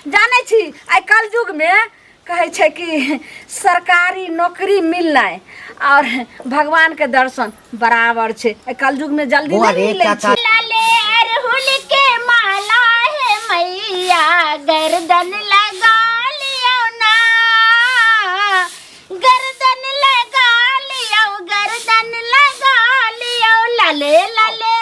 जाने छी आई कल युग में कहे छे कि सरकारी नौकरी मिलना और भगवान के दर्शन बराबर छे। कल युग में जल्दी नहीं मिले छे। लाले अरहुल के माला है मैया गर्दन लगा लियो ना, गर्दन लगा लियो, गर्दन लगा लियो। लाले लाले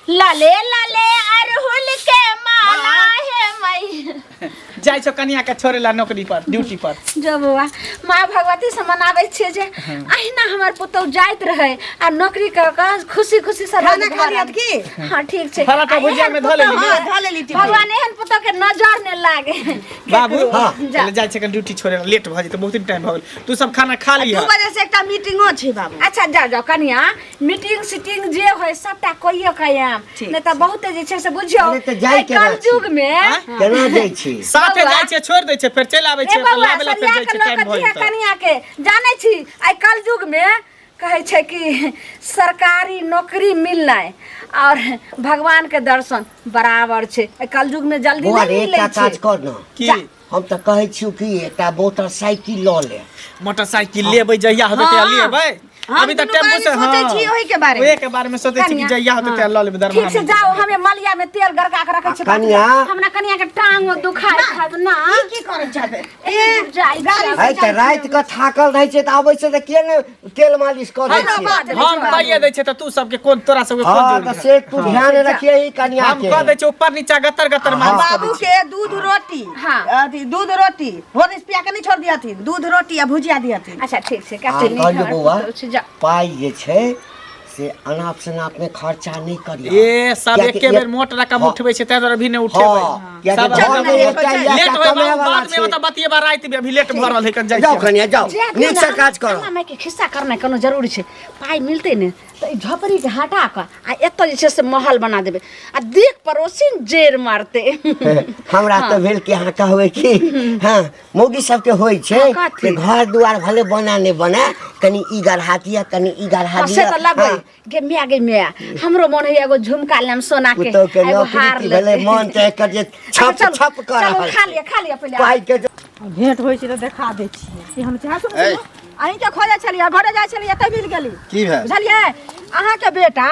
लाले लाले अरहुल के माला है मैया। जाय छो कनिया के छोड़ेला नौकरी पर ड्यूटी पर जो बुआ माँ भगवती से मनावे छे जे अहिना हमर पुतौ जाइत रहे आ नौकरी कर के खुशी खुशी से खाना खा लियत की। हां ठीक छे। फला तो भुजिया में धो लेली। हां धो लेली। भगवान एहन पुतौ के नजर ने लागे। बाबू चले जाय छे के ड्यूटी छोड़े लेट भ जेते बहुत टाइम भ गेल। तू सब खाना खा लिया। 2 बजे से एकटा मीटिंगो छे बाबू। अच्छा जा जाओ कनिया मीटिंग सीटिंग जे होय सबटा कोइयो कयाम नै त बहुत जे छे से बुझियो कल युग में केना जाय छी साथे जाय छे छोड़ दे छे फिर चल आवे छे लावेला फिर जाय छे टाइम भ जेते। कनिया के जाने छी आई कल युग में कहे छे कि सरकारी नौकरी मिलना और भगवान के दर्शन बराबर छे। कल युग में जल्दी नहीं मिले छे। काज कर न की हम त कहै छी कि एकटा मोटरसाइकिल ल ले। मोटरसाइकिल लेबै जहिया होते त लेबै। अभी तक टेम्पो से सोचे छी ओही के बारे में। ओही के बारे में सोचे छी कि जहिया होते त ल लेबै दरमाहा। ठीक से जाओ हमें मलिया में तेल गरका के रखे छे। कनिया हमरा कनिया के टांग दुखाय खाब ना की करे जाबे ए जाई है त रात के थाकल रहै छै त आबै छै त के ने तेल मालिश कर दै छै। हम पाइए दै छे त तू सब के कोन तोरा सब के कोन हां जोड़ त से तू ध्यान रखिए ई कनिया हम के। कह दै छे ऊपर नीचा गतर गतर मालिश कर बाबू दै छे। के दूध रोटी अथी दूध रोटी होरिस पिया के नहीं छोड़ दिया थी। दूध रोटी आ भुजिया दिया थी। अच्छा ठीक से काटे नहीं पाई जे छै से अनाप शनाप में खर्चा नहीं करियो। ए सब एके बेर मोट रकम उठबै छै त अभी ने उठेबै। सब लेट होय बाद में मतलब बतिएबा रात में अभी लेट भ रहल है कन जाय जाओ कनिया जाओ नीक से काज करो। हमरा के खिस्सा करना कोनो जरूरी छे। पाई मिलते ने त ई झोपड़ी के हटा के आ एत जे छे से महल बना देबे आ देख पड़ोसिन जेर मारते। हमरा तो भेल कि अहाँ कहबै कि हां मौगी सबके होय छै कि घर दुआर भले बना ने बना कनी ई गढ़ा दिया कनी ई गढ़ा दिया। से त लगै गे मिया हमरो मन है एगो झुमका लेम सोना के एगो हार ले भले मन त एकर जे छप छप कर चलो खा लिया पहले पाई के भेंट होय छै त देखा दै छी। हम चाह सुन अहीं के खोजे छलिए घरे जाय छलिए त मिल गेली की भेल बुझलिए। अहाँ के बेटा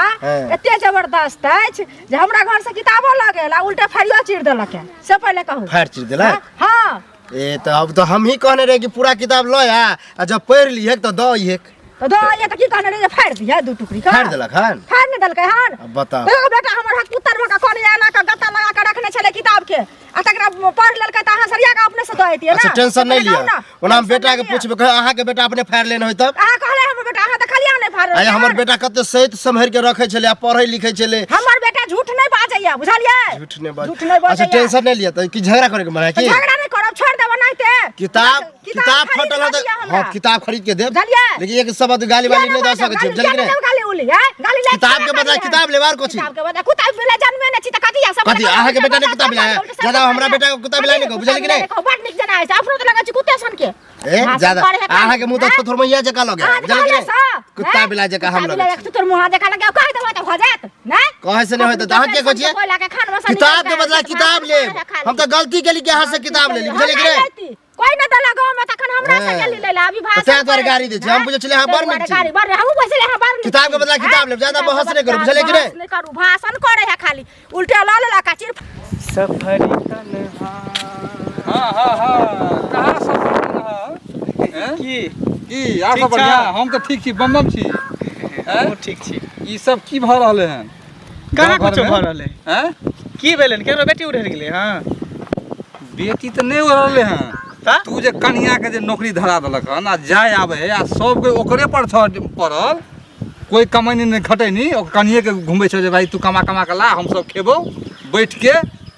एते जबरदस्त अछि जे हमरा घर से किताबो ल गेल आ उल्टा फाड़ियो चीर देलक है। से पहले कहू फाड़ चीर देलक। हां ए तो अब तो हम ही कहने रहे कि पूरा किताब लो आ जब पढ़ लिए तो दो एक तो दो ये त की कहने रहे फाड़ दिया दू टुकड़ी का फाड़ देलक हन। फाड़ ने देलकै हन। अब बताओ देखो बेटा हमर हाथ पुत्र भका कोन एना का गत्ता लगा के रखने छले किताब के आ तकरा पढ़ लेलकै त अहाँ सरिया के अपने से दो एतिए ना। अच्छा टेंशन नहीं लिया ओना हम बेटा के पूछबे कह अहाँ के बेटा अपने फाड़ लेने होय तब अहाँ कहले हमर बेटा अहाँ त खलिया नहीं फाड़ आय हमर बेटा कते सहित सम्हर के रखे छले आ पढ़ै लिखै छले। हमर बेटा झूठ नहीं बाजैया बुझलिए झूठ नहीं बाज। अच्छा टेंशन नहीं लिया त कि झगड़ा करे के मन है कि झगड़ा नहीं करब छोड़ देब नहीं किताब फटल हो त हां किताब खरीद के देब लेकिन एक शब्द गाली वाली नहीं दे सकै छी जल्दी रे गाली उली है गाली ले किताब के बदला किताब लेवार को छी किताब के बदला कुताब ले जन्मे ने छी त कथि सब कथि अहाँ के बेटा ने किताब लाया ज्यादा हमरा बेटा के किताब लाने को बुझल कि नहीं। बड निक जना है अपनो त लगा छी कुत्ते सन के ए ज्यादा अहाँ के मुंह त थोथर मैया जका लगे बुझल कि नहीं कुत्ता बिला जका हम लगे तोर मुंह जका लगे कह देबो त हो जात ना कहे से नहीं होत त अहाँ के कहै छी किताब के बदला किताब ले हम त गलती केली कि अहाँ से किताब ले ली बुझल कि नहीं। कोई न दला गांव में तखन हमरा से गेली लेला अभी भाषा ते द्वारा गाड़ी दे हम पूछे चले हां बर में गाड़ी बर हम पैसे ले हां बर किताब के बदला किताब ले ज्यादा बहस नहीं करो बुझल कि नहीं करू भाषण करे है खाली उल्टे ला लेला का चिर सफरी तन्हा। हां कहां सफर तन्हा की आ सब बढ़िया हम त ठीक छी बम छी ओ ठीक छी। ई सब की भ रहले हन कहां कुछ भ रहले हैं की भेलन केरो बेटी उड़ गेलै। हां बेटी त नहीं हो रहले हन तू जे कन्या के जे नौकरी धरा देलक हन आ जाय आवे आ सब के ओकरे पर पड़ल कोई कमानी नहीं खटैनी ओ कनिए के घुमै छै जे भाई तू कमा कमा के ला हम सब खेबो बैठ के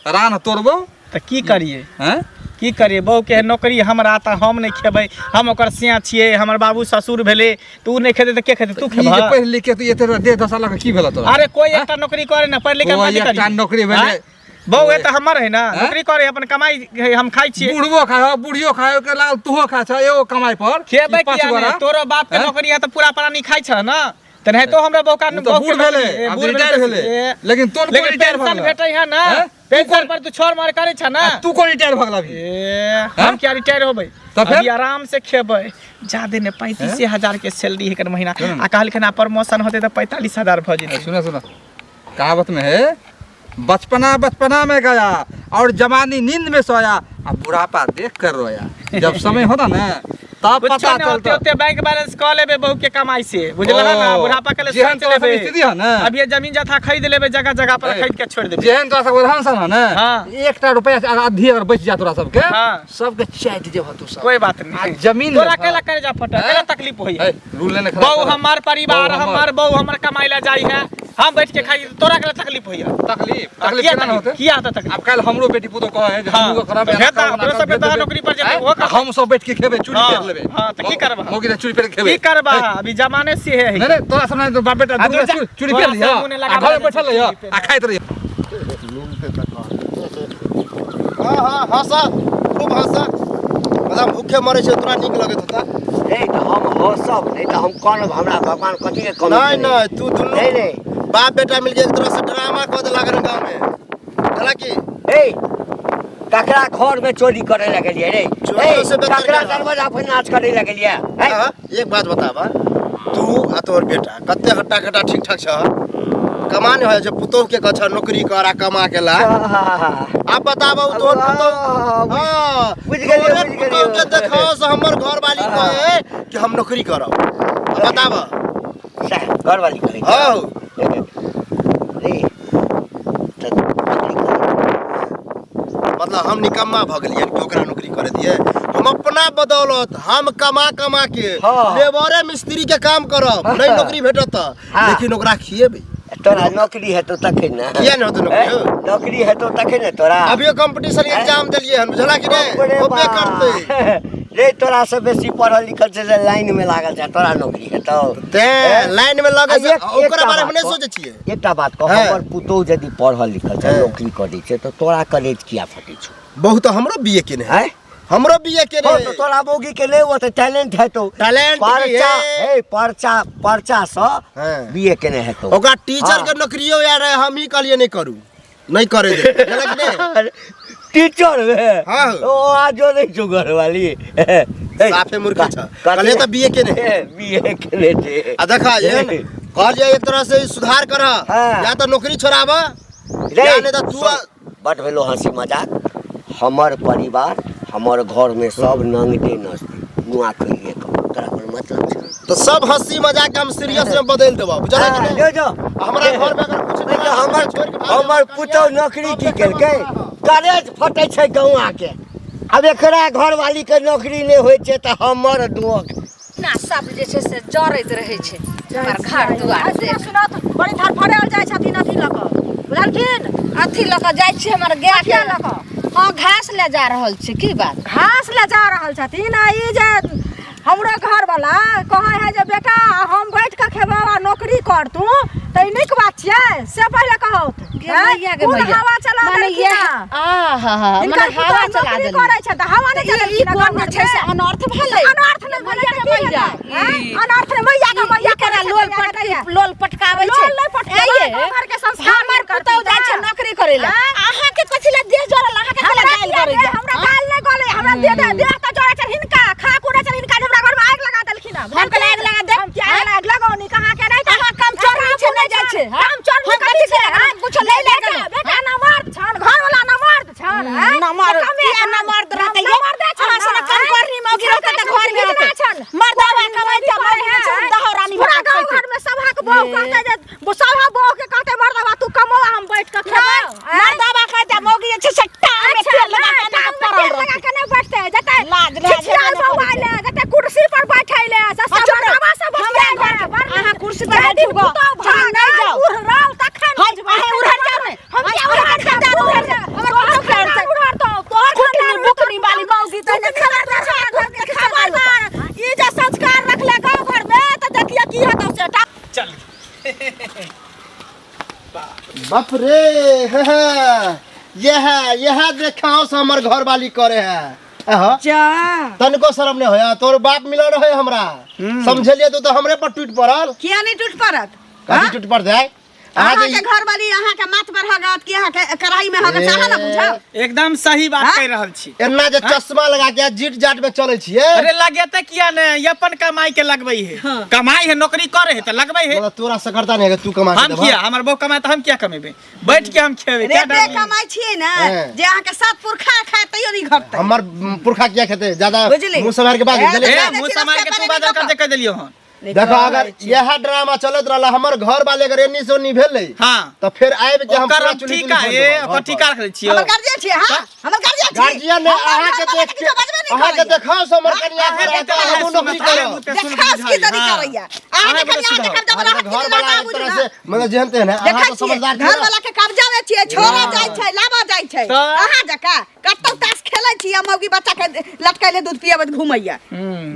रान तोड़बो त की करिए हैं की करिए बहू के नौकरी हमरा त हम नहीं खेबै हम ओकर सिया छिए हमर बाबू ससुर भेले तू नहीं खेते त के खेते तू खेबा। पढ़ लिख के तू एते दे 10 लाख की भेल तोरा। अरे कोई एकटा नौकरी करे ना पढ़ लिख के कोई एकटा नौकरी भेले बहू ए त हमर है ना नौकरी करे अपन कमाई हम खाई छिए बुढ़बो खाओ बुढ़ियो खाओ के लाल तूहो खा छ एगो कमाई पर खेबै किया नहीं तोरो बाप के नौकरी है त पूरा प्राणी खाई छ ना तने तो हमरा बौका बूढ़ भेले अब रिटायर भेले लेकिन तोन को रिटायर भेलै भेटै है ना पेंशन पर तू छोड़ मार करे छ ना। तू कौन रिटायर भगला भी? हम क्या रिटायर होबै? तो फिर? अभी आराम से खेबै। ज्यादा ने 35,000 के सैलरी है कर महीना। आ कहल के ना प्रमोशन होते तो 45,000 भ जेते। सुना सुना, कहावत में है, बचपना बचपना में गया और जवानी नींद में सोया, अब बुढ़ापा देख कर रोया। जब समय होता ना तब कुछ पता नहीं होते चलता। होते बैंक बैलेंस कॉल लेबे बहू के कमाई से, बुझल ना। बुढ़ापा के लिए जेहन सोच तोरा लेबे। सब स्थिति है ना, अब ये जमीन जथा खरीद लेबे, जगह जगह पर खरीद के छोड़ देबे। जेहन तोरा सब उदाहरण सब है ना, हाँ। 1 रुपया से आधी अगर बच जा तोरा सबके, हाँ। सबके चाट जेब तू सब। कोई बात नहीं। जमीन तोरा में केला करे जा फटा, केला तकलीफ होई है। रूल लेने बहु हमार परिवार, बहु हमार बहु हमर कमाई ला जाई है, हम बैठ के खाई, तोरा केला तकलीफ होई है। तकलीफ किया केना होते? किया होता तकलीफ? अब कल हमरो बेटी पुतो कहे जे हाँ। हमरो खराब है, हेता, तोरा सब बेटा नौकरी पर जेबे, वो कर। हम सब बैठ के खेबे, चूड़ी हाँ, फेर लेबे। हाँ, तो की करबा? मौगी ने चूड़ी फेर के खेबे। की करबा? अभी जमाने से है। नहीं नहीं, तोरा सब नहीं तो बाप बेटा आ, दूर जा, चूड़ी तोरा फेर लिया, सब मुंह ने लगा आ घर दे, बैठल रहियो, चूड़ी आ खाइत रहियो। हाँ हंसा खूब हंसा, मतलब भूखे मरे छै तोरा नीक लगत होता। नहीं तो हम हंसब, नहीं तो हम कौन हमरा भगवान कथी के कमी नहीं केने? नहीं तू दुनू नहीं नहीं बाप बेटा मिल के एक तरह से ड्रामा कऽ देलक रे गाँव में। चला की ए ककरा घर में चोरी करे लगलिए रे? चोरियों से बेहतर ककरा क्या? दरवाजा पर नाच करे लगलिए? हाँ, एक बात बताबा, तू आ तोर बेटा कते हट्टा कट्टा ठीक ठाक छ? कमाने है जब पुतोह के कछ नौकरी कर आ कमा के ला। आप बताबा तोर पुतोह, हाँ बुझ गेलियै, तोरे बुझ पुतोह के गेलियै। देखाओ से हमर घर वाली कहे कि हम नौकरी करब। बताबा घर वाली करे हाँ रे मतलब हम निकम्मा भ गेलियै कि ओकरा नौकरी करे दिए। हम अपना बदौलत हम कमा कमा के हाँ। लेबरे मिस्त्री के काम करब, नहीं नौकरी भेटत हाँ। लेकिन ओकरा खिएबै। तोरा नौकरी है तो तखे ना। किया नहीं होतै नौकरी? नौकरी है तो तखे ना तोरा। अभी कंपटीशन एग्जाम देलिए हन, बुझला कि नहीं? बाप रे होबे बाप। करते। रे तोरा से बेसी पढ़ल लिखल से लाइन में लागल छै, तोरा नौकरी है तो ते लाइन में लगे से एकटा ओकरा बारे में बात नहीं कह। सोचे छिए। एकटा बात कह, हाँ। हमर पुतोह यदि पढ़ल लिखल छै, हाँ। नौकरी करै छै, तो तोरा कॉलेज किया फटे छौ? बहुत हमरो बीए केने है, हैं? हमरो बीए केने तो तोरा बोगी के ले वो तो टैलेंट है तो टैलेंट की पर्चा है। ए पर्चा से हाँ। बीए केने है तो ओकरा टीचर हाँ। के नौकरियो यार हम ही कहलिए नहीं करू, नहीं करे दे, बुझला कि नहीं? टीचर है हाँ। ओ आजो नहीं छु घर वाली साफे मूर्ख छ। कहलिए तो बीए केने है। बीए केने थे आ देखा ये न, कहलिए एक तरह से सुधार कर, हाँ। या तो नौकरी छोड़ाबा रे या नहीं तो तू बट भेलो हंसी मजाक। हमर परिवार हमर घर में सब नंगटे नचते नुआ कहिए तोरा पर मतलब छै? तो सब हंसी मजाक हम सीरियस में बदल देबा, बुझला कि नहीं? जो जो हमरा घर में अगर कुछ नहीं तो हमर छोड़ के भाग हमर जाओ, पुतौह नौकरी की केलकै? कॉलेज फटे छै गौआ के। अब एकरा घर वाली के नौकरी नहीं होय छै त हमर दुख ना सब जे छै से जरैत रहै छै हमर घर दुआर से। सुनत बड़ी धरफड़ल जाइ छथिन अथी लऽ कऽ, बुझलखिन? अथी लऽ कऽ जाइ छै हमर गाय किया के। लऽ कऽ? हाँ घास ले जा रहल छै, की बात? घास ले जा रहल छथिन। आ ई जे हमरो घर वाला कहे है जे बेटा हम बैठ के खेबा आ नौकरी कर तू, त ई नीक बात छियै? से पहिले कहौत मैया गे कोन मैया। हवा चला मने देलखिन ये हँ? आहा हिनकर मने हवा पुतौह चला नौकरी देली। करै छै त हवा नहि ई चलेलखिन कोन घर छै से में? अनर्थ भेलै? अनर्थ नहीं मैया के मैया अनर्थ नहीं मैया के मैया केना लोल पटकाबै छै? लोल नहीं पटकाबै, ए ये, घर के संस्कार हमर करती पुतौह जाइ छै है। नौकरी करे ला, हाँ? अहाँ के कथि ला देह जरल? अहाँ के कला गाल करै छै? हमरा गाल नहीं गले, हमरा देह त जोड़े छै हिनका, खा कुड़े छै हिनका, हमरा घर में आग लगा देलखिन। हम के आग लगा दे? हम क्या आग लगाओनी कहां के नहीं? अहाँ काम चोरी छै नहीं जाइ छै? हम चोर हम कथि से कुछ ले ले गेल? बेटा ना मर्द छन, घर वाला ना मर्द छन। ना मर्द किया ना मर्द रहतै ये? अहाँ से काम करनी मौगी रहतै त घर में रहतै। मर्दवा कमाइते मौगी छै दहरानी पूरा भरा गांव घर में सभा के बहू कहते जे सभा बहू के कहते मर्दवा तू कमो हम बैठ के खेबै। मर्दवा कहते मौगी छै सट्टा में तेल लगा के ना पड़ल लगा रहतै। के नहीं बैठते जते लाज खिचिया बउआ ले जते कुर्सी पर बैठैले सब मर्दवा से बतिया अहाँ कुर्सी पर बैठू गो हम नहीं जाओ। उड़ल तखन हम अहे उड़हर जाओ ने हम हम उड़हर जाओ उड़हर जाओ हमर तोहर कुछ घर करते उड़हर तो तोहर कुटनी बुकनी वाली मौगी तो ने घर के खबरदार ई जे संस्कार रखले गांव घर में त देखिए की हेतौ सेटा। चल बाप रे यह देखाओ से हमर घर वाली करे है। जा तनको शर्म नहीं होया, तोर बाप मिलो रहे हमरा, समझलिए तो हमरे पर टूट पड़ल। किया नहीं टूट पड़त? कथी टूट पड़ जाए? अहाँ अहाँ जे के घर वाली अहाँ के माथ पर हगत कि अहाँ के कढ़ाई में हगत अहाँ ना बुझब एकदम सही बात कह रहल छी। एना जे चश्मा लगा के जीट जाट में चले छिए अरे लगेते किया ने ये अपन कमाई के लगबै है। कमाई है नौकरी करे है त लगबै है। मतलब तोरा से करता नहीं है तू कमा हम किया हमर बहु कमाए त हम क्या कमेबे बैठ के हम खेबे क्या रेटे कमाई छिए ना जे अहाँ के सात पुरखा खाए तैयो नहीं घटतै। हमर पुरखा क्या खेते ज्यादा बुझली? मुंह समार के बात ए, चले मुंह समार के तू बादल कर दे दिलियो हन। देखो अगर यह ड्रामा चलत रहला हमर घर वाले अगर एनी सोनी भेलै हां तो फिर आइब जे हम ओकर पूरा हम चुली ठीका है ओकर ठीका रख छियो। हमर गार्जियन छिए हां हमर गार्जियन छिए। गार्जियन ने अहाँ के देख के अहाँ के देखाओ से हमर कन्या के हम नौकरी करो देखास की तरी करैया अहाँ के कन्या देखाब जब घर वाला एक तरह से मतलब जेहनते है अहाँ तो समझदार घर वाला के कब्जा में छिए छोरा जाय छै लाबा जाय छै अहाँ जका कतौ तास खेलै छिए मौगी बच्चा के लटकाइले दूध पियाबत घुमैया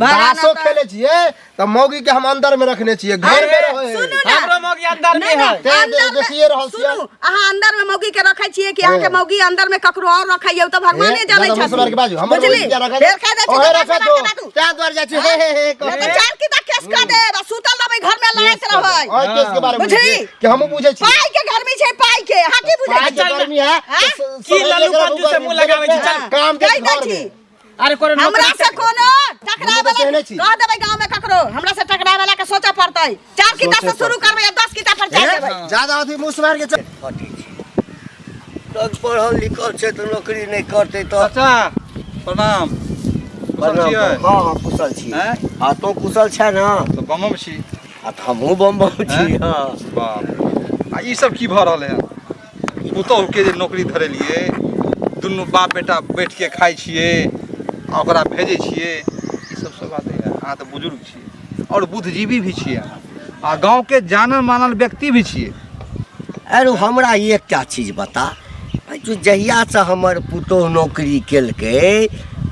बासो खेले छिए त मौगी के हम अंदर में रखने छिए घर में रहे हमरो मौगी अंदर में है। देखिए रहल छिए सुनू अहाँ अंदर में मौगी के रखै छिए कि अहाँ के मौगी अंदर में ककरो और रखैयो त भगवाने जानै ज्यादा मुंह समार के बाजू हमर बुझली मौगी क्या रखा फेर कह दे ओहे रखा तो त्या द्वार जाय छै हे तो चार की ता केस कर दे सुतल रहबै घर में लड़ाइत रहबै और केस के बारे में बुझली? कि हम बुझै छी पाई के घर में छै पाई के अहाँ की बुझै आज छी गर्मी है की लल्लू पंजू से मुंह लगाबै छी चल काम के कहि दै घर छी में अरे कोनो हमरा से कोनो टकराय हम तो कहने वाला छी। कह देबै गांव में ककरो हमरा से टकराय वाला के सोचे पड़तै चार की से शुरू करबै या 10 की पर जा देबै ज्यादा अथी मुंह समार के चल तब पढ़ल लिखल छै तो नौकरी नहीं करते तो चाचा प्रणाम कुशल छियै? हाँ हाँ कुशल छी हैं? हाँ तो कुशल छै ना तो बमम छी। आ तो हमहूँ बम छी हाँ बाप आ ई सब की भऽ रहलै हन पुतौह के जे नौकरी धरेलिए दुनू बाप बेटा बैठ के खाइ छिए आ ओकरा भेजै छिए ई सब बात है। अहाँ तऽ बुजुर्ग छिए और बुद्धिजीवी भी छिए आ गांव के जानल मानल व्यक्ति भी छिए। अरे हमरा एकटा चीज बता जो जहिया से हमर पुतौह नौकरी केलकै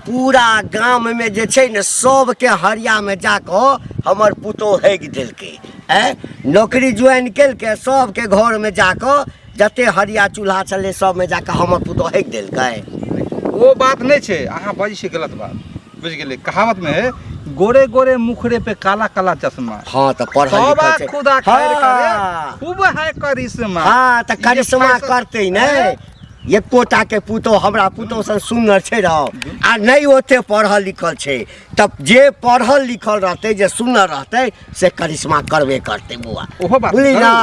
पूरा गाम में जे छै ने सबके हरिया में जाकऽ हमर पुतौह हेग देलकै नौकरी ज्वाइन केलकै सबके घर में जाकऽ जते हरिया चूल्हा छलै सब में जाकऽ हमर पुतौह हेग देलकै। वो बात नहीं छे अहाँ बाजी छे गलत बात बुझ गेले कहावत में है गोरे गोरे मुखड़े पे काला काला चश्मा हाँ तो पढ़ल लिखल छै खुदा खैर करे हाँ। खूब है करिश्मा। हाँ तो करिश्मा करते ने एकोटा के पुतौह हमरा पुतौह सन सुंदर छै रहो आ नहीं ओते पढ़ल लिखल छै तब जे पढ़ल लिखल रहते जे सुंदर रहते से करिश्मा करबे करते बुआ ओहो बात बुझली ना।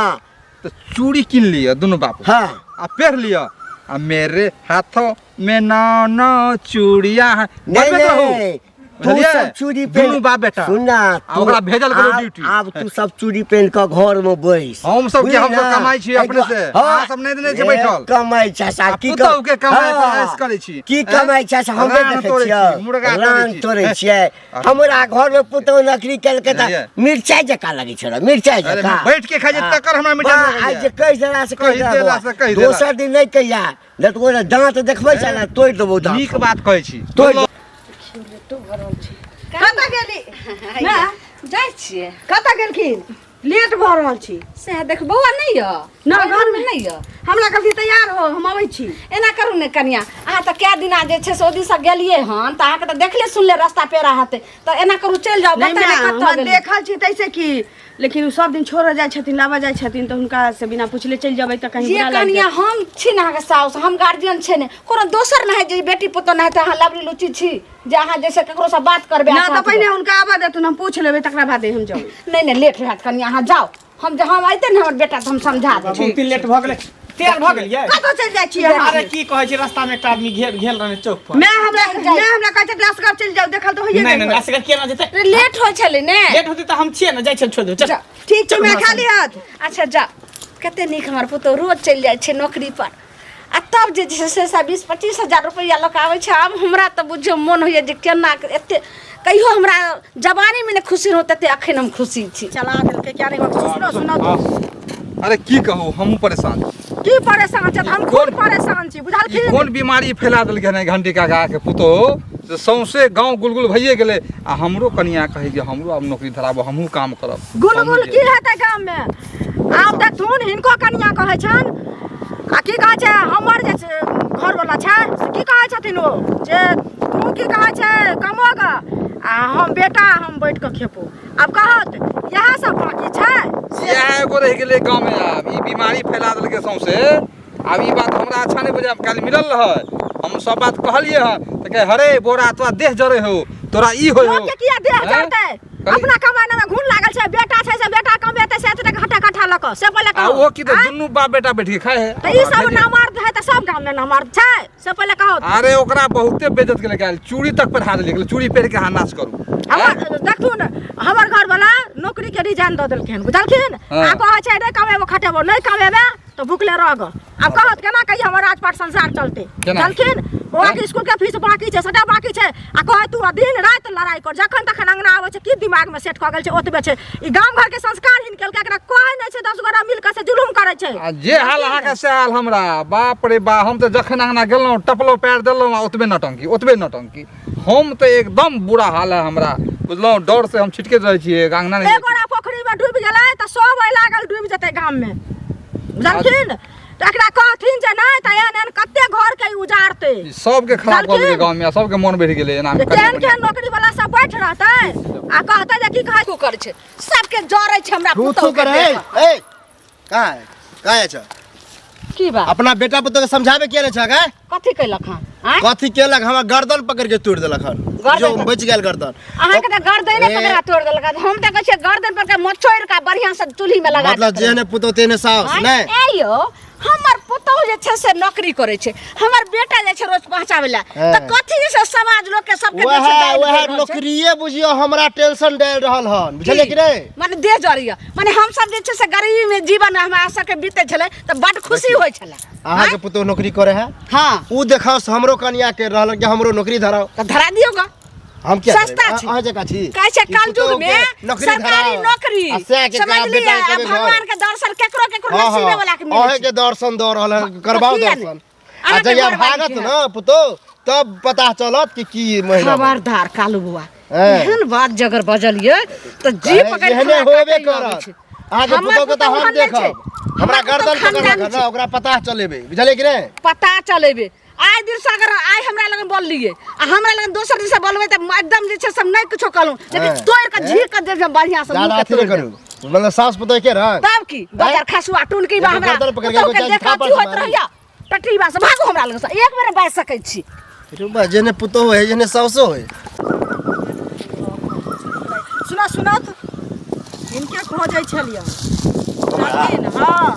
तो चूड़ी किन लिया दोनों बाप हाँ आ पहन लिया आ मेरे हाथों में ना चूड़िया है नहीं बनबे रहू। नहीं तू बुझलियै? सब चूड़ी दुनू बाप बेटा सुनना आ ओकरा भेजल करो ड्यूटी। अब तू सब चूड़ी पहन के घर में बैस हम सब के हम बुझली सब ना? कमाई छी अपने से अहाँ सब नहीं देने छै बैठल कमाई छै सा आ की पुतौह के कमाई पर हाँ, ऐश करै छी की हैं? कमाई छै से हम रान देखे तोड़ै छियै छी, मुर्गा तोड़ै रान छी। तोड़े छियै हमरा घर में पुतौह नौकरी केलकै त बुझलियै? मिरचाई जका लगै छै मिरचाई अरे जका बैठ के खाइ छै तकर हमरा मिटा आज जे कहि देला से कहि देला से कहि देला। दोसर दिन नहीं कहिया नहीं तो ओरा दांत देखबै छै ना तोड़ देबो दांत नीक बात कहै छी तोड़ कतऽ गेली ना जाइ छिए कतऽ गेलखिन लेट भऽ रहल छी से देख बौआ नहीं य ना, घर में नहीं य हमरा कहली तैयार हो हम अबै छी एना करू ने कनिया अहाँ तऽ कए दिना जे छै से ओ दिन से गेलिए हन तऽ अहाँके तऽ देखले सुनले रास्ता पेरा हेतै तऽ एना करू चलि जाओ नहीं बता मैं कतऽ गेली देखल छी तैसे की लेकिन उ सब दिन छोड़ जाय छथिन लाबा जाय छथिन तो हुनका से बिना पूछले चल जेबै त कहीं जे बुरा लागि कनिया हम छी ने अहाँके साउस हम गार्जियन छै ने कोनो दोसर नहीं है जे बेटी पुतौह नहीं है अहाँ लवरी लुची छी जे अहाँ जैसे ककरो से बात करबे ना त पहिने हुनका आबा देतुन हम पूछ लेबै तकरा बादे हम जेबै नहीं नहीं लेट रहत कनिया अहाँ जाओ हम अइते ने हमर बेटा तऽ हम समझा देब बहुत दिन लेट भ गेलै तैयार भ गेलियै कतऽ चल जाय छी अहाँ अरे की कहै छी रास्ता में एकटा आदमी घेल रहने चौक पर मैं हमरा कहै छै असगर चल जाओ देखल तो होइए नहीं गेल नहीं असगर केना जेतै लेट हो छलै ने लेट होतै तऽ हम छियै ने जाइ छै छोड़ दे चल ठीक छै मैं खाली हाथ अच्छा जा कते नीक हमर पुतौह रोज चलि जाइ छै नौकरी पर आ तब जे छै से 20-25 हजार रुपैया लऽ कऽ आबै छै आब हमरा तऽ बुझियौ मोन होइए जे केना एते कहियो हमरा जवानी में ने खुशी होते ते अखन हम खुशी छी चला देलकै क्या नहीं सुनो सुनो तो अरे की कहू हम परेशान छी। की परेशान छै हम खुद परेशान छी ई बुझलखिन कोन बीमारी फैला देलकै ने घंटी काका के पुतौह से सौंसे गांव गुलगुल भइए गेलै आ हमरो कनिया कहै कि हमरो अब नौकरी धराबो हमहूँ काम करब गुलगुल की हेतै गाम में आब देखथुन हिनको कनिया कहै छन आ की कहै छै हमर जे घर वाला छै से की कहै छथिन ओ जे तू की कहै छै कमोगा आ हम बेटा हम बैठ के खेबो। अब कहत यह सब बाकी छै यह एगो रह गेलै गाँव में। अब ई बीमारी फैला देलकै सौंसे। अब ई बात हमरा अच्छा नहीं बुझाय। काल्हि मिलल रह हम सब बात कहलिए हँ तो कहे हरे बोरा तोरा देह जरे हो तोरा ई हो लोग के किया देह जरतै? अपना कमाने में घुन लागल छै। बेटा छै से बेटा कमेतै से एते घटा घटा लक से पहिले आ कहो। वो की तो दुनू बाप बेटा बैठ के खाए है। त ई सब नामर्द है त सब गांव में नामर्द छै से पहिले कहो। अरे ओकरा बहुते बेइज्जत केले काल्हि। चूड़ी तक पहिरा देलकै। चूड़ी पहिर के नाच करू। हमर देखथुन हमर घर वाला नौकरी के रिजाइन द देलखिन बुझलखिन। आ कहै छै नै कमेबो खटेबो नै कमेबे तो भूखले रह ग। अब कहत केना कहि हमर राजपाट संसार चलते बुझलखिन। बौआ के स्कूल के फीस बाकी छै सटा बाकी छै। आ कहै तू दिन रात लड़ाई कर जखन तखन अंगना आबै छै की दिमाग में सेट क गेल छै ओतबे छै। ई गांव घर के संस्कार हिन केलकै एकरा कहै नै छै 10 गोरा मिल के से जुलुम करै छै। आ जे हाल अहाँ के से हाल हमरा बाप रे बा। हम तो जखन अंगना गेलौं टपलो पैर देलौं ओतबे नौटंकी। हम तो एकदम बुरा हाल है हमरा बुझलौं। डर से हम छिटके रहे छिए अंगना नहीं। एक गोरा पोखरी में डूब गेलै त सब ओइ लागल डूब जेतै गाम में बुझलखिन। त एकरा कहथिन जे नै त एहन कते घर के उजाड़तै। सबके खराब कर देलकै गांव में। सबके मन बढ़ि गेलै एना केहन केहन नौकरी वाला सब बैठ रहतै आ कहतै जे की कहै तू कर छै सबके जरै छै हमरा तू पुतौ कर ए कहाँ है छ की बात अपना बेटा पुतौ के समझावे के नै छ का? कथी कैलक हन हैं? कथी केलक? हमरा गर्दन पकड़ के तोड़ देलक हन। जो बच गेल गर्दन। अहाँ के त गर्दने पकड़ा तोड़ देलक। हम त कहै छै गर्दन पर के मोछोड़ का बढ़िया से चूल्ही में लगा मतलब जेहने पुतौ तेहने सास नै। ए यो हमर पुतौ जे छै से नौकरी करे छै हमर बेटा जे छै रोज पहुंचावे ला त कथी से समाज लोग के सबके देश वह नौकरीये बुझियो हमरा टेंशन दे रहल हन बुझले कि रे? माने दे जरिया माने हम सब जे छै से गरीबी में जीवन हमरा सबके बीते छले त बड खुशी होय छले। अहाँ के पुतौ नौकरी करे है? हां उ देखाओ हमरो कन्या के रहल के हमरो नौकरी धराओ त धरा दियोगा। हम क्या सस्ता छी अहाँ जका छी कहै छै कलयुग में सरकारी नौकरी समझ लिया भगवान के दर्शन केकरो केकरो नसीबे वाला के मिले अहे के दर्शन द रहल है करबाओ दर्शन। आ जया भागत न पुतो तब पता चलत कि की महिला खबरदार कालू बुआ एहन बात जगर बजलिए त जी पकड़ के एहने होबे करत। अहाँ के पुतो के त हम देखब हमरा गर्दन पकड़ के न ओकरा पता चलेबे बुझले कि रे? पता चलेबे आइ दिन से अगर आइ हमरा लगन बोल लिए आ हमरा लगन दोसर दिन से बोलबे त एकदम जे छै सब नहीं कुछो कहलू लेकिन तोड़ के झीक के दे बढ़िया से ज्यादा अथी नहीं करू मतलब सास पुतो के रह तब की बगर खसुआ टून के हमरा गर्दन पकड़ के पुतौ के देखा थापड़ की होत रहिया टटरी बा से भागो हमरा लगन से एक बेर बाज सकै छी। रुबा जेने पुतो है जेने सासो है। सुना सुनत इनके खोजै छलियै बुझलखिन। हां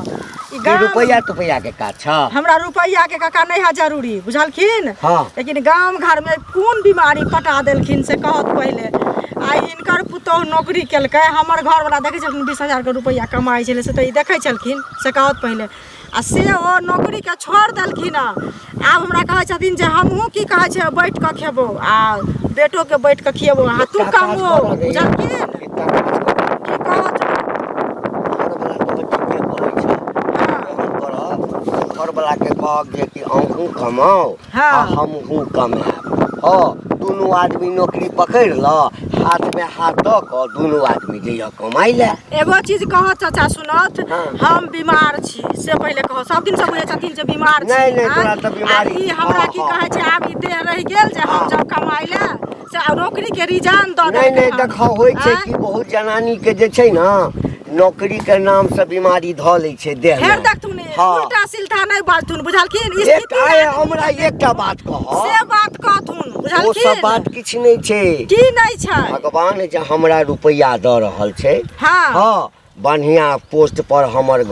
ई गांव रुपया के का छ? हमरा रुपैया के काका नहीं है जरूरी बुझलखिन। हाँ। लेकिन गांव घर में कौन बीमारी पटा देलखिन से कहत पहले। आ इनकर पुतौह नौकरी केलकै हमर घर वाला देखे छलखिन 20,000 के रुपैया कमाई छले से त ई देखे छलखिन से कहत पहले। आ से ओ नौकरी के छोड़ देलखिन। आब हमरा कहै छथिन जे हमहू की कहै छै बैठ के खेबो आ बेटो के बैठ के खिएबो आ तू कमो बुझलखिन। की कहत घर वाला के कहब जे कि अहूँ कमाओ हाँ। आ हमहूँ कमाएब। हाँ दुनू आदमी नौकरी पकड़ ल हाथ में हाथ दऽ कऽ दुनू आदमी जइया कमाई ले। एगो चीज कह चाचा सुनत। हाँ। हम बीमार छी से पहले कह सब दिन से बुझे छथिन जे बीमार छी। नहीं, नहीं, हाँ? तोरा तऽ बीमारी- आ ई हमरा हाँ, की हाँ। कहै छै आब ई देह रहि गेल जे हम जब कमाई ले से नौकरी के रिजाइन दऽ नहीं देलकै नहीं हन। देखो होइ छै हाँ? कि बहुत जनानी के जे छै न नौकरी के नाम से बीमारी धऽ लै छै देह फेर में। देखथुन हाँ। उल्टा सिल्टा नहीं बाजथुन बुझलखिन। एक स्थिति आए आदमी हमरा एकटा बात कह से बात कहथुन ओ बुझलखिन। सब बात किछ नहीं छै। की नहीं छै। भगवान जे हमरा रुपैया दऽ रहल छै हाँ। हाँ बढ़िया पोस्ट पर हमर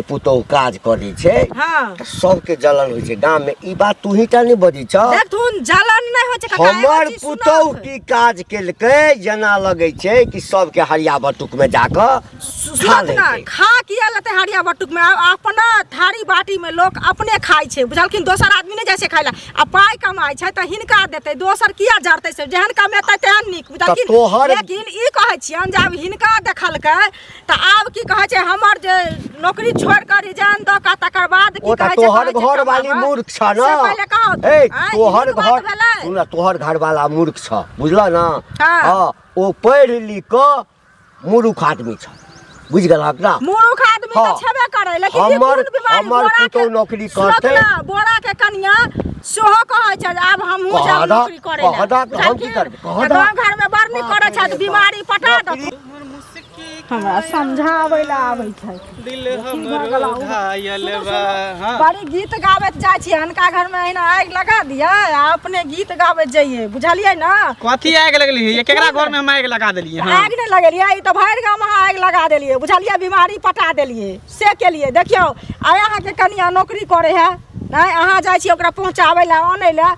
पुतौह काज करै छै हाँ। तऽ सबके जलन होइ छै गाँव में। ई बात तू ही टा नहीं बजै छ। देखथुन जलन नहीं होइ छै काका। एगो हमर चीज पुतौह सुनत। की काज केलकै जेना लगै छै कि सबके हरिया बटुक में जाकऽ खा सुनत ना लेतै। खा किया लेते हरिया बटुक में अपना थारी बाटी में लोग अपने खाई छै बुझलखिन। दोसर आदमी नहीं जैसे खाइला आ पाई कमाई छै त हिनका देते दोसर किया जरते से जेहन कमेतै तेहन नीक बुझलखिन। तोहर- लेकिन ई कहै छियन जे आब हिनका देखलकै त आब की कहै छै हमर जे नौकरी छोड़ कर रिजाइन द का तकर बाद की ओ तऽ कहै छै तोहर कहै छै घर वाली कमाबै। मूर्ख छ से पहिले कहो न। ए आँय, तोहर नीक बात घर भेलै। सुन तोहर घर वाला मूर्ख छ बुझल न। हाँ। हाँ ओ पढ़ लिख कऽ मूर्ख आदमी छ बुझ गेलहक ना। मूर्ख आदमी हाँ। त छेबे करे लेकिन ई हमर- कोन बीमारी हमर बोरा पुतौह के- नौकरी सुनत करतै। ना, बोरा के कनिया सेहो कहै छै जे आब हमहूँ कह जाब दा, नौकरी करे कह दा, तऽ हम की करबै? कह दा। गाँव घर में बड़ नहीं करे छै बीमारी पटा दो हमरा समझाबै ला आबै छै दिल हमरो घायल बा हां बड़ी गीत गाबैत जाइ छी हनका घर में एना आगि लगा दिए आ अपने गीत गाबैत जाइए बुझलिए ना कथी आगि लगली है ये केकरा घर में हम आगि लगा देलिए हां आगि नहीं लगेलिए ई तो भरि गाँव में आगि लगा देलिए बुझलिए बीमारी पटा देलिए से के लिए देखियो आया अहाँ के कनिया नौकरी करे है नहीं अहाँ जाइ छी ओकरा पहुंचाबै ला आनै ला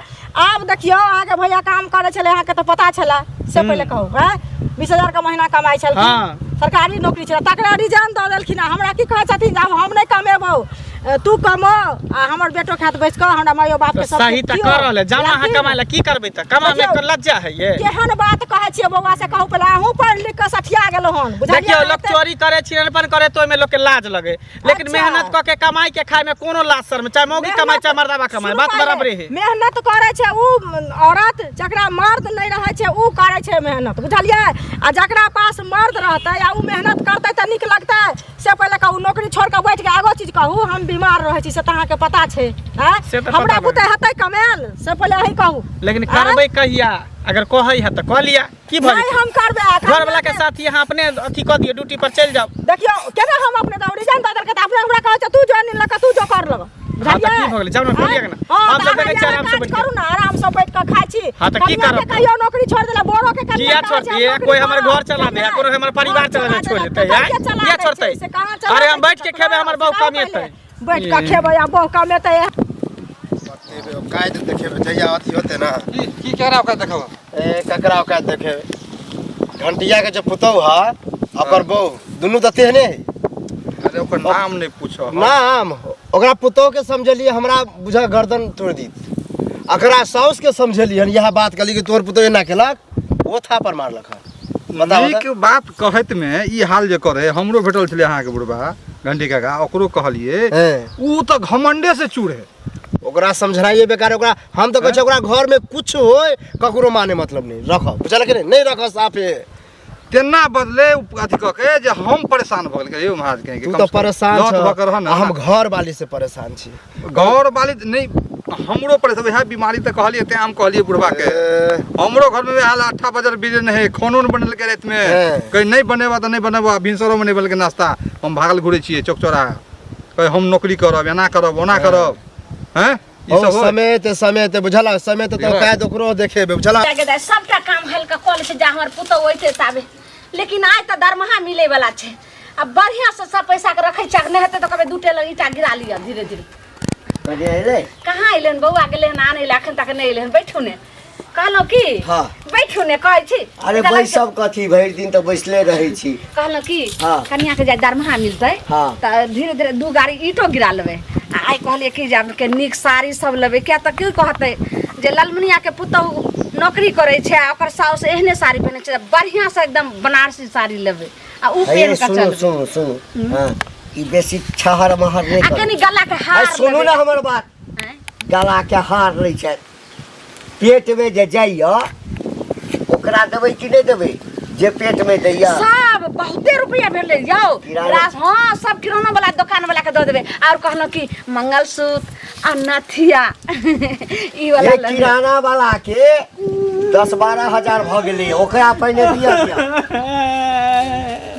आब देखियो अहाँ के भैया काम करे छले अहाँ के तो पता छला से पहले कहू हैं 20,000 का महीना कमाई छलखिन हाँ। सरकारी नौकरी छल तकरा रिजाइन दऽ देलखिन हमरा की कहै छथिन आब हम नहीं कमेबौ तू कमो आ हमर बेटो खात बैठ के हमरा मायो बाप के सब सही त कर रहले जाना हां कमाय ला की करबै त कमा में कर लज्जा है ये केहन बात कहै छियै बौआ से कहू पहले अहूँ पढ़ लिख के सठिया गेलो हन देखियो लोग चोरी करे छिरनपन करे तो में लोग के लाज लगे लेकिन अच्छा। मेहनत क के कमाई के खाए में कोनो लाज शर्म चाहे मौगी कमाई चाहे मर्दावा कमाई बात बराबर है मेहनत करे छै उ औरत जकरा मर्द नहीं रहे छै उ करे छै मेहनत बुझलिए आ जकरा पास मर्द रहतै आ उ मेहनत करतै त नीक लगतै से पहले कहू नौकरी छोड़ के बैठ के आगो चीज कहू हम बीमार रहै छी से अहाँ के पता छै से तऽ हमरा पता बुते हेतै कमेल से पहले अही कहू लेकिन करबै कहिया अगर कहै है त कह लिया की भई नहीं हम करबै घर वाला के साथ यहाँ अपने अथी क दियो ड्यूटी पर चल जाओ देखियो केना हम अपने तो रिजाइन दऽ देलकै त अपने हमरा कहै छै तू ज्वाइन लका तू जो कर लग हां त की भ गेलै जाउ न बोलिए ना हम सब देखै छी आराम से बैठ के करू ना आराम से बैठ के खाइ छी हाँ, तो की कनिया के करब? कहियो नौकरी छोड़ देला बोरो के किया छोड़ती है कोई हमर घर चला दे कोनो हमर परिवार चला दे छोड़ देतै किया छोड़तै अरे हम बैठ के खेबै हमर बहु कमेतै बैठ के खेबै आ बहु कमेतै कायद देखेबे जहिया अथी होते ना की कह रहा ओकरा देखब ए ककरा कायद देखेबे घंटिया के जो पुतौ है ओकर बहू दुनू त तेहने है अरे ओकर नाम नहीं पूछो नाम ओकरा पुतौ के समझलिए हमरा बुझा गर्दन तोड़ दी अकरा साउस के समझलिए यह बात कली कि तोर पुतौ एना केलक वो था पर मारलक बताओ नीक बात कहत में ई हाल जे करे हमरो भेटल छले अहाँ के बुढ़बा घंटी काका ओकरो कहलिए ऊ तो घमंडे से चूर है ओकरा समझनाइए बेकार ओकरा हम तो कहै छै ओकरा घर में कुछ होय ककरो माने मतलब नहीं रखो बुझल के नहीं रखो साफे तेना बदले अथी कह के जे हम परेशान भ गेल यौ महाराज कहे तू तो परेशान छ हम घर वाली से परेशान छी घर वाली नहीं हमरो परेशान है बीमारी त कहलिए ते हम कहलिए बुढ़बा के हमरो घर में हाल 8 बजे बिजन है खानो न बनल के रात में कहीं नहीं बनेबा त नहीं बनेबा भिनसरो में नहीं बल के नाश्ता हम भागल घुरे छिए चौकचौरा कहे हम नौकरी करब एना करब ओना करब हैं ई सब समय ते बुझला समय तो कायद ओकरो देखेबे बुझला सबटा काम हल्का कॉल से जा हमर पुतो होइते ताबे लेकिन आज त दरमाहा मिले वाला छै अब बढ़िया से सब पैसा के रखै छक नहीं हेते तो कबे दूटे लग ईटा गिरा लिया धीरे धीरे कने एले कहाँ अइलन बौआ गेलन आनै ला एखन तक नहीं अइलन बैठू ने कहलो की हाँ। बैठू ने कहै छी अरे भाई सब कथी भरि दिन तो बैसले रहै छी कहलो की हाँ। कन्या के जा दरमाहा मिलतै हाँ। त धीरे धीरे दू गाड़ी ईटो गिरा लेबै आ आइ कहलिए कि जे के नीक साड़ी सब लेबै क्या त की कहतै जे ललमनिया के पुतहु नौकरी करे छै आ ओकर साउस एहने साड़ी पहिने छै बढ़िया से एकदम बनारसी साड़ी लेबै आ उ हे पेन का सुनो चल सुनो सुनो हां ई बेसी छहर महर नहीं आ कर कनी गला के हार सुनो लेबै। ना हमर बात हैं? गला के हार लै छै पेट में जे जाइया ओकरा देबै कि नहीं देबै जे पेट में दैया सब बहुते रुपया भेलै यौ किराना? हाँ सब किराना वाला दुकान वाला के दऽ देबै और कहलो कि मंगलसूत्र आ नथिया ई वाला ये लेबै। किराना वाला के 10-12 हजार भ गेलै ओकरा पहिने दिया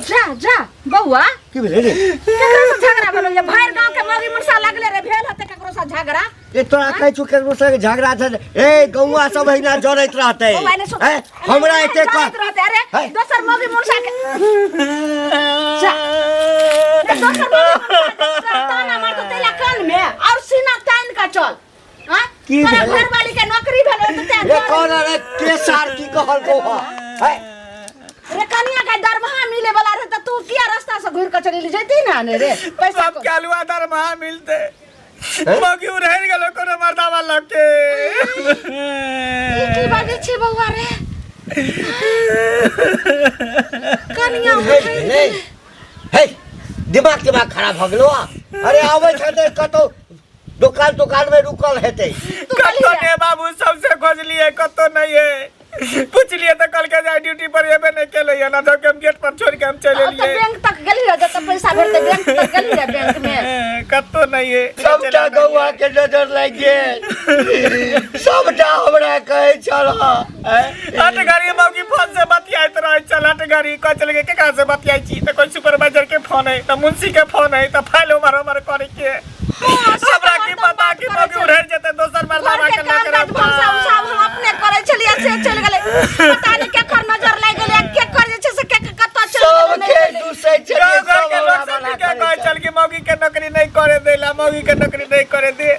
जा जा बौआ की भेलै रे केकरो से झगड़ा भेलो ये भैर गांव के मौगी मुरसा लगले रे भेल हते केकरो से झगड़ा ए तोरा कहै छु केकरो से झगड़ा छै ए गौवा सब हिना जरैत रहतै बौआ ने सुन हैं? हमरा एते जाइत रहते अरे हैं? दोसर मौगी मुरसा के जा ए, दोसर मौगी मुरसा ताना मार तो तेला कान में और सीना तान का चल हां की तोरा भेलै? घर वाली के नौकरी भेलो तो ते रे कौन रे के सार की कहल को है रे कनिया का दरमाहा मिले वाला रहे त तू किया रास्ता से घुर के चली जैती ना ने रे पैसा सब के अलुआ दरमाहा मिलते मौगी रह गेलो कोनो मर्दावा लग के ई की बाजे छी बौआ रे कनिया हे हे दिमाग खराब भ गेलो अरे आबै छै कतो दुकान में रुकल हेतै कतो ने बाबू सबसे खोज लिए कतो नहीं है पूछलिए तो कल के जाए ड्यूटी पर एबे नहीं केले ना तो हम गेट पर छोड़ के हम चले तो लिए बैंक तक गेली रह तो पैसा भेजते बैंक तक गेली रह बैंक में कत्तो नहीं है सबटा गौआ के नजर लग गेल सबटा हमरा कहे चल हट गाड़ी मौगी फोन से बतियाइत रहे चल हट गाड़ी कह चल के केकरा से बतियाई छी तो कोई सुपरवाइजर के फोन है तो मुंशी के फोन है तो फाइल उमर करे के हमरा की पता कि मौगी उड़र जते दोसर मरदावा के ना करब सब हम अपने करे छलिए से चल गेले पता नहीं केकर नजर लाग गेले के कर जे से के कत्ता चल सबके दूसरे चले गाँव के लोग सब के कहे चल के मौगी के नौकरी नहीं करे देला मौगी के नौकरी नहीं करे दे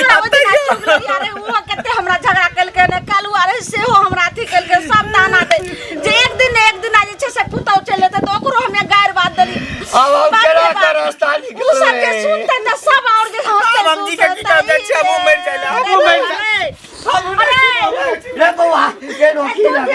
अरे वो कते हमरा झगड़ा कल के ने कालू अरे से हो हमरा अथी कल के सब ताना दे जे एक दिन आ जे छै से पुतौ चले त ओकरो हमे गायर बात देली अब हम केना के रास्ता निकल सब के सुनते न सब और जे हंसते हम जी के की कहते छै हम मर जाइला हम मर जाइला अरे रे बौआ के नौकरी लगा